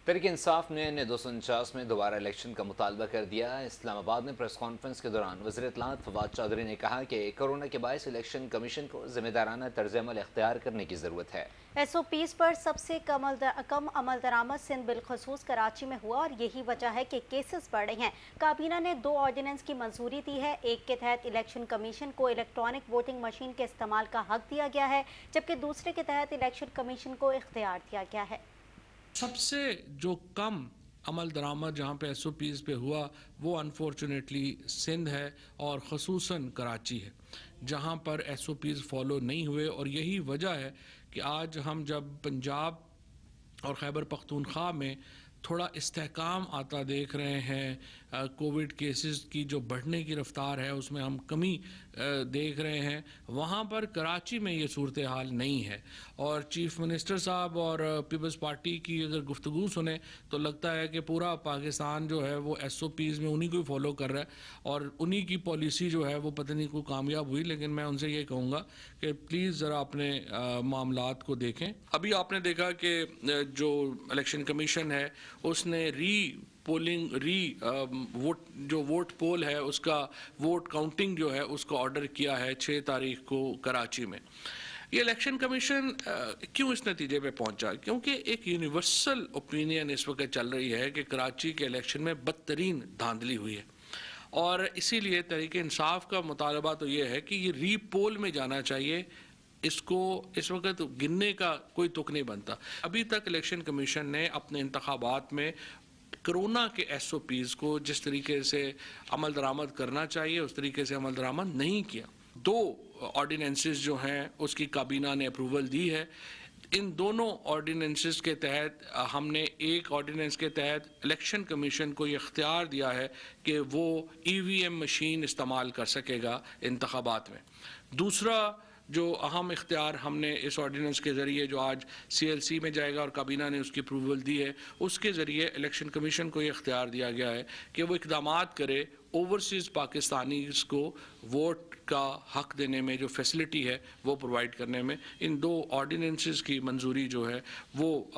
तहरीक इंसाफ ने 249 में दोबारा इलेक्शन का मुतालबा कर दिया। इस्लामाबाद में प्रेस कॉन्फ्रेंस के दौरान वज़ीर इत्तलात फवाद चौधरी ने कहा कि कोरोना के बायस इलेक्शन कमीशन को जिम्मेदाराना तर्ज अमल इख्तियार करने की ज़रूरत है। SOPs पर सबसे कम अमल दरामद सिंध बिलखसूस कराची में हुआ और यही वजह है कि केसेस बढ़ रहे हैं। काबीना ने 2 ऑर्डिनेंस की मंजूरी दी है। एक के तहत इलेक्शन कमीशन को इलेक्ट्रॉनिक वोटिंग मशीन के इस्तेमाल का हक दिया गया है, जबकि दूसरे के तहत इलेक्शन कमीशन को इख्तियार दिया गया है। सबसे जो कम अमल दरामद जहाँ पे SOPs पे हुआ वो अनफॉर्चुनेटली सिंध है और ख़ुसूसन कराची है, जहाँ पर SOPs फॉलो नहीं हुए। और यही वजह है कि आज हम जब पंजाब और खैबर पख्तूनख्वा में थोड़ा इस्तेहकाम आता देख रहे हैं, कोविड केसेस की जो बढ़ने की रफ्तार है उसमें हम कमी देख रहे हैं, वहाँ पर कराची में ये सूरत हाल नहीं है। और चीफ मिनिस्टर साहब और पीपल्स पार्टी की अगर गुफ्तगू सुने तो लगता है कि पूरा पाकिस्तान जो है वो SOPs में उन्हीं को ही फॉलो कर रहा है और उन्हीं की पॉलिसी जो है वो पता नहीं कोई कामयाब हुई। लेकिन मैं उनसे ये कहूँगा कि प्लीज़ ज़रा अपने मामलात को देखें। अभी आपने देखा कि जो इलेक्शन कमीशन है उसने वोट पोल है उसका वोट काउंटिंग जो है उसका ऑर्डर किया है 6 तारीख को कराची में। ये इलेक्शन कमीशन क्यों इस नतीजे पे पहुंचा? क्योंकि एक यूनिवर्सल ओपिनियन इस वक्त चल रही है कि कराची के इलेक्शन में बदतरीन धांधली हुई है और इसीलिए तहरीक इंसाफ का मुतालबा तो ये है कि ये रीपोल में जाना चाहिए। इसको इस वक्त गिनने का कोई तुक नहीं बनता। अभी तक इलेक्शन कमीशन ने अपने इंतखाबात में कोरोना के SOPs को जिस तरीके से अमल दरामद करना चाहिए उस तरीके से अमल दरामद नहीं किया। 2 ऑर्डिनेंसेस जो हैं उसकी काबीना ने अप्रूवल दी है। इन दोनों ऑर्डिनेंसेस के तहत हमने एक ऑर्डिनेंस के तहत इलेक्शन कमीशन को ये इख्तियार दिया है कि वो EVM मशीन इस्तेमाल कर सकेगा इंतखाबात में। दूसरा जो अहम इख्तियार हमने इस ऑर्डिनेंस के ज़रिए जो आज CLC में जाएगा और काबीना ने उसकी अप्रूवल दी है, उसके ज़रिए इलेक्शन कमीशन को ये इख्तियार दिया गया है कि वो इक़दामात करे ओवरसीज़ पाकिस्तानीज़ को वोट का हक देने में, जो फैसिलिटी है वो प्रोवाइड करने में। इन 2 ऑर्डिनेंसेस की मंजूरी जो है वो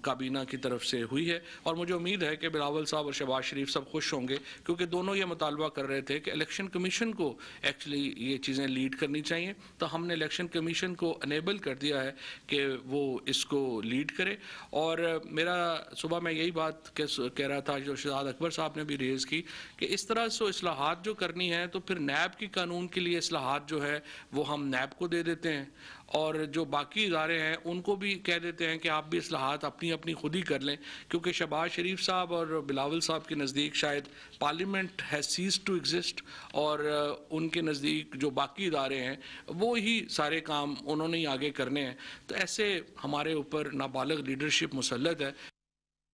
काबीना की तरफ से हुई है और मुझे उम्मीद है कि बिलावल साहब और शहबाज शरीफ सब खुश होंगे, क्योंकि दोनों ये मुतालबा कर रहे थे कि इलेक्शन कमीशन को एक्चुअली ये चीज़ें लीड करनी चाहिए। तो हमने इलेक्शन कमीशन को अनेबल कर दिया है कि वो इसको लीड करे। और मेरा सुबह मैं यही बात कह रहा था जो शहजाद अकबर साहब ने भी रेज़ की कि इस तरह से इस्लाहात जो करनी है तो फिर नैब की कानून के लिए इस्लाहात जो है वो हम नैब को दे देते हैं और जो बाकी इदारे हैं उनको भी कह देते हैं कि आप भी इस्लाहात अपनी अपनी खुद ही कर लें, क्योंकि शहबाज शरीफ साहब और बिलावल साहब के नज़दीक शायद parliament has ceased to exist और उनके नज़दीक जो बाकी इदारे हैं वो ही सारे काम उन्होंने ही आगे करने हैं। तो ऐसे हमारे ऊपर नाबालिग लीडरशिप मुसल्लत है।